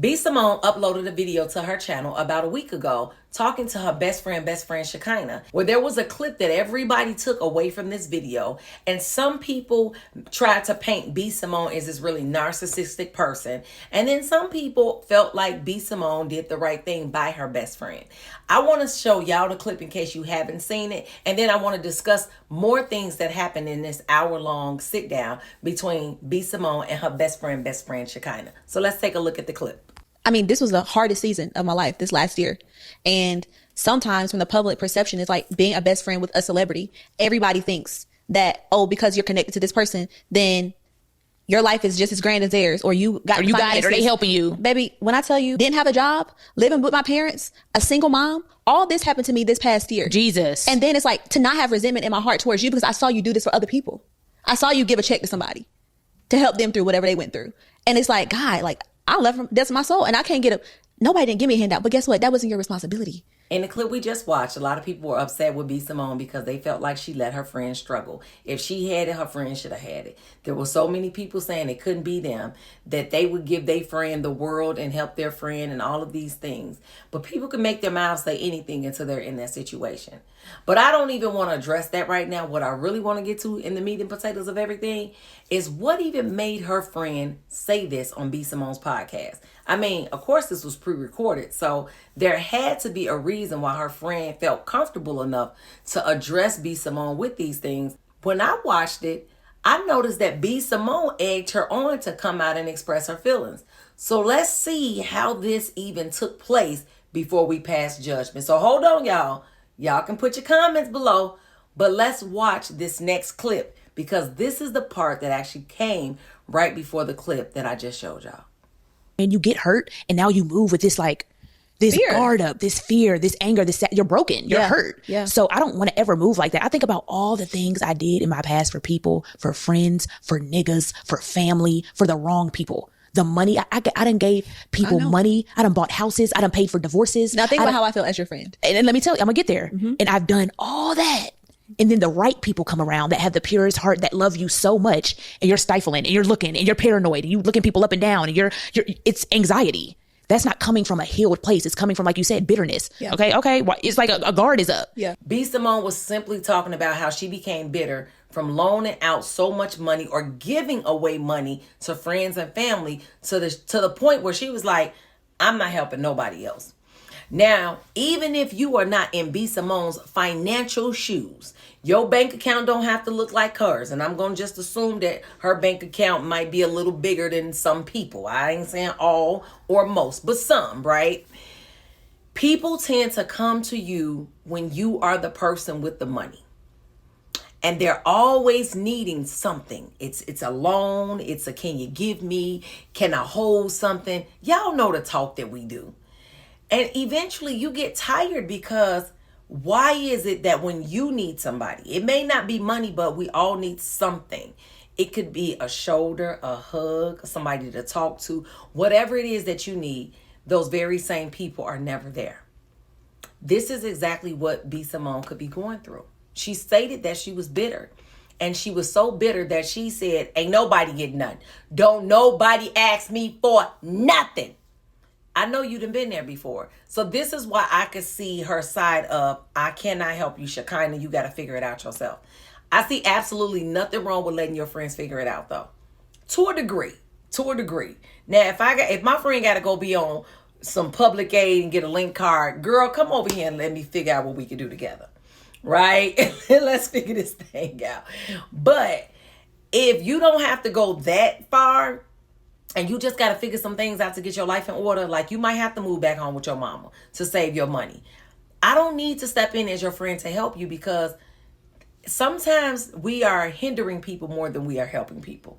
B Simone uploaded a video to her channel about a week ago talking to her best friend Shekinah, where there was a clip that everybody took away from this video, and some people tried to paint B Simone as this really narcissistic person, and then some people felt like B Simone did the right thing by her best friend. I want to show y'all the clip in case you haven't seen it, and then I want to discuss more things that happened in this hour-long sit-down between B Simone and her best friend Shekinah. So let's take a look at the clip. I mean, this was the hardest season of my life this last year. And sometimes from the public perception, it's like being a best friend with a celebrity. Everybody thinks that, oh, because you're connected to this person, then your life is just as grand as theirs, or you got it, or they helping you. Baby, when I tell you, didn't have a job, living with my parents, a single mom, all this happened to me this past year. Jesus. And then it's like to not have resentment in my heart towards you because I saw you do this for other people. I saw you give a check to somebody to help them through whatever they went through. And it's like, God, like, I love him. That's my soul. And I can't get nobody didn't give me a handout. But guess what? That wasn't your responsibility. In the clip we just watched, a lot of people were upset with B Simone because they felt like she let her friend struggle. If she had it, her friend should have had it. There were so many people saying it couldn't be them, that they would give their friend the world and help their friend and all of these things. But people can make their mouths say anything until they're in that situation. But I don't even want to address that right now. What I really want to get to in the meat and potatoes of everything is what even made her friend say this on B Simone's podcast. I mean, of course, this was pre-recorded, so there had to be a reason why her friend felt comfortable enough to address B Simone with these things. When I watched it, I noticed that B Simone egged her on to come out and express her feelings. So let's see how this even took place before we pass judgment. So hold on, y'all. Y'all can put your comments below, but let's watch this next clip because this is the part that actually came right before the clip that I just showed y'all. And you get hurt, and now you move with this this fear. Guard up, this fear, this anger, you're broken, you're hurt. Yeah. So I don't want to ever move like that. I think about all the things I did in my past for people, for friends, for niggas, for family, for the wrong people. The money, I done gave people money. I done bought houses. I done paid for divorces. Now think about how I feel as your friend. And let me tell you, I'm gonna get there. Mm-hmm. And I've done all that. And then the right people come around that have the purest heart, that love you so much, and you're stifling, and you're looking, and you're paranoid, and you looking people up and down, and it's anxiety. That's not coming from a healed place. It's coming from, like you said, bitterness. Yeah. Okay. It's like a guard is up. Yeah. B Simone was simply talking about how she became bitter from loaning out so much money or giving away money to friends and family to the point where she was like, I'm not helping nobody else. Now, even if you are not in B Simone's financial shoes, your bank account don't have to look like hers. And I'm going to just assume that her bank account might be a little bigger than some people. I ain't saying all or most, but some, right? People tend to come to you when you are the person with the money. And they're always needing something. It's a loan. It's a can you give me? Can I hold something? Y'all know the talk that we do. And eventually you get tired because why is it that when you need somebody, it may not be money, but we all need something. It could be a shoulder, a hug, somebody to talk to, whatever it is that you need, those very same people are never there. This is exactly what B Simone could be going through. She stated that she was bitter. And she was so bitter that she said, ain't nobody getting nothing. Don't nobody ask me for nothing. I know you done been there before. So this is why I could see her side of, I cannot help you, Shekinah. You got to figure it out yourself. I see absolutely nothing wrong with letting your friends figure it out, though. To a degree. Now, if my friend got to go be on some public aid and get a link card, girl, come over here and let me figure out what we can do together. Right? Let's figure this thing out. But if you don't have to go that far, and you just got to figure some things out to get your life in order. Like you might have to move back home with your mama to save your money. I don't need to step in as your friend to help you because sometimes we are hindering people more than we are helping people.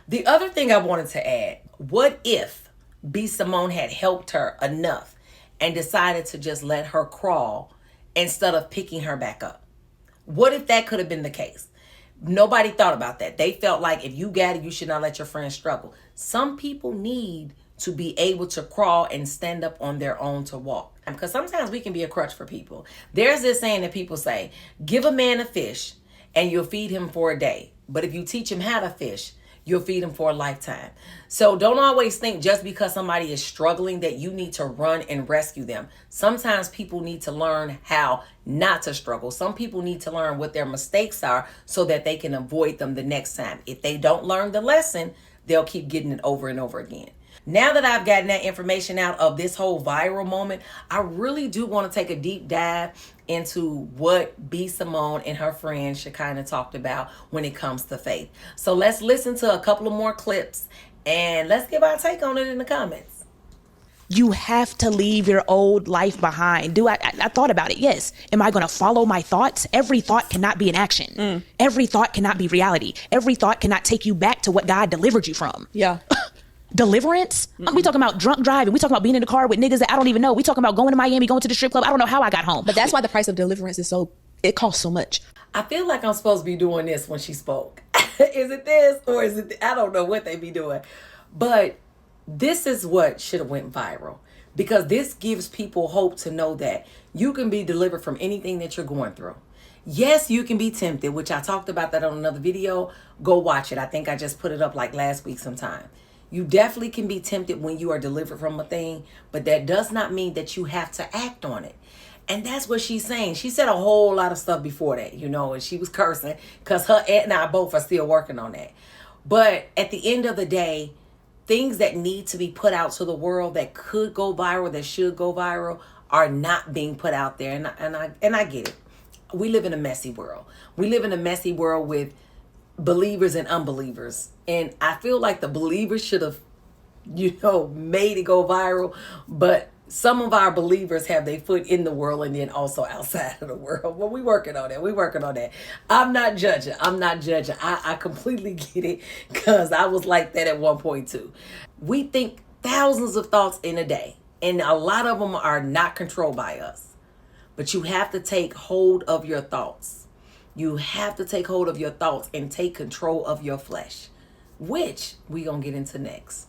The other thing I wanted to add, what if B Simone had helped her enough and decided to just let her crawl instead of picking her back up? What if that could have been the case? Nobody thought about that. They felt like if you got it, you should not let your friends struggle. Some people need to be able to crawl and stand up on their own to walk. Because sometimes we can be a crutch for people. There's this saying that people say, give a man a fish and you'll feed him for a day. But if you teach him how to fish, you'll feed them for a lifetime. So don't always think just because somebody is struggling that you need to run and rescue them. Sometimes people need to learn how not to struggle. Some people need to learn what their mistakes are so that they can avoid them the next time. If they don't learn the lesson, they'll keep getting it over and over again. Now that I've gotten that information out of this whole viral moment, I really do want to take a deep dive into what B Simone and her friend Shekinah talked about when it comes to faith. So let's listen to a couple of more clips and let's give our take on it in the comments. You have to leave your old life behind. I thought about it. Yes. Am I going to follow my thoughts? Every thought cannot be an action. Every thought cannot be reality. Every thought cannot take you back to what God delivered you from. Yeah. Deliverance? We talking about drunk driving. We talking about being in the car with niggas that I don't even know. We talking about going to Miami, going to the strip club. I don't know how I got home. But that's why the price of deliverance is it costs so much. I feel like I'm supposed to be doing this when she spoke. Is it this or is it? I don't know what they be doing. But this is what should have went viral, because this gives people hope to know that you can be delivered from anything that you're going through. Yes, you can be tempted, which I talked about that on another video. Go watch it. I think I just put it up like last week sometime. You definitely can be tempted when you are delivered from a thing, but that does not mean that you have to act on it. And that's what she's saying. She said a whole lot of stuff before that, and she was cursing because her aunt and I both are still working on that. But at the end of the day, things that need to be put out to the world that could go viral, that should go viral, are not being put out there. And I get it. We live in a messy world. We live in a messy world with believers and unbelievers. And I feel like the believers should have, made it go viral. But some of our believers have their foot in the world and then also outside of the world. Well, we working on that. I'm not judging. I completely get it, because I was like that at one point too. We think thousands of thoughts in a day, and a lot of them are not controlled by us. But you have to take hold of your thoughts. You have to take hold of your thoughts and take control of your flesh, which we gonna get into next.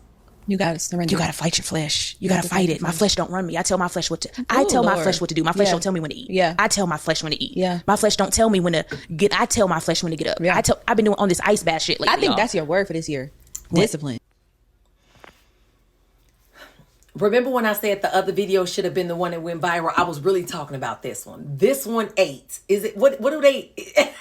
You gotta surrender. You gotta fight your flesh. You gotta fight it. My flesh don't run me. I tell my flesh what to. I tell my flesh what to do. My flesh don't tell me when to eat. Yeah. I tell my flesh when to eat. Yeah. My flesh don't tell me when to get. I tell my flesh when to get up. Yeah. I've been doing on this ice bath shit lately. I think y'all. that's your word for this year. What? Discipline. Remember when I said the other video should have been the one that went viral? I was really talking about this one. This one ate. Is it what do they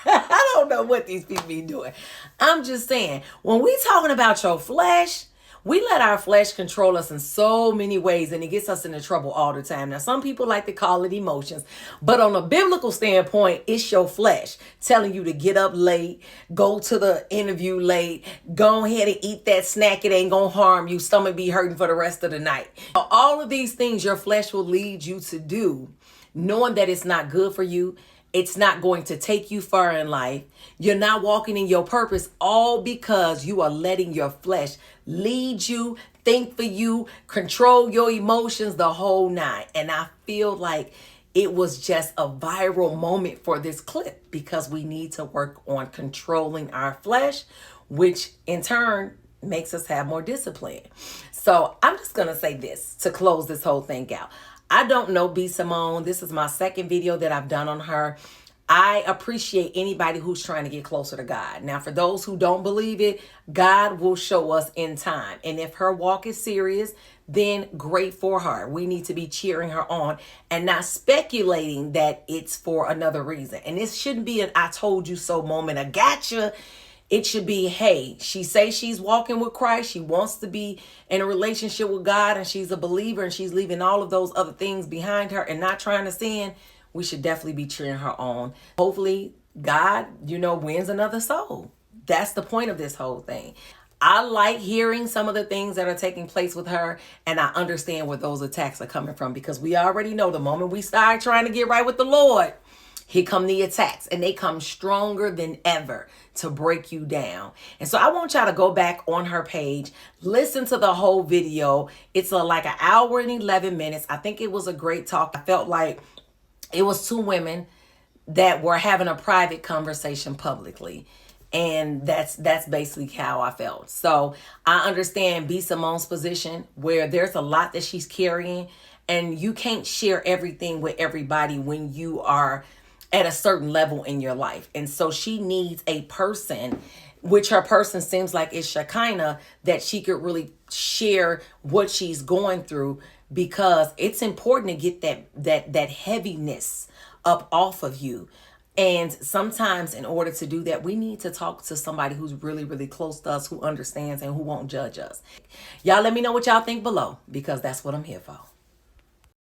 I don't know what these people be doing. I'm just saying, when we talking about your flesh, we let our flesh control us in so many ways, and it gets us into trouble all the time. Now, some people like to call it emotions, but on a biblical standpoint, it's your flesh telling you to get up late, go to the interview late, go ahead and eat that snack. It ain't gonna harm you. Stomach be hurting for the rest of the night. All of these things your flesh will lead you to do, knowing that it's not good for you. It's not going to take you far in life. You're not walking in your purpose, all because you are letting your flesh lead you, think for you, control your emotions, the whole nine. And I feel like it was just a viral moment for this clip, because we need to work on controlling our flesh, which in turn makes us have more discipline. So I'm just going to say this to close this whole thing out. I don't know B Simone. This is my second video that I've done on her. I appreciate anybody who's trying to get closer to God. Now, for those who don't believe it, God will show us in time. And if her walk is serious, then great for her. We need to be cheering her on and not speculating that it's for another reason. And this shouldn't be an I told you so moment, a gotcha. It should be, hey, she says she's walking with Christ. She wants to be in a relationship with God, and she's a believer, and she's leaving all of those other things behind her and not trying to sin. We should definitely be cheering her on. Hopefully God, wins another soul. That's the point of this whole thing. I like hearing some of the things that are taking place with her, and I understand where those attacks are coming from, because we already know the moment we start trying to get right with the Lord, here come the attacks, and they come stronger than ever to break you down. And so I want y'all to go back on her page, listen to the whole video. It's like an hour and 11 minutes. I think it was a great talk. I felt like it was two women that were having a private conversation publicly. And that's basically how I felt. So I understand B Simone's position, where there's a lot that she's carrying, and you can't share everything with everybody when you are at a certain level in your life. And so she needs a person which her person seems like is Shekinah, that she could really share what she's going through, because it's important to get that heaviness up off of you. And sometimes in order to do that, we need to talk to somebody who's really, really close to us, who understands and who won't judge us. Y'all let me know what y'all think below, because that's what I'm here for.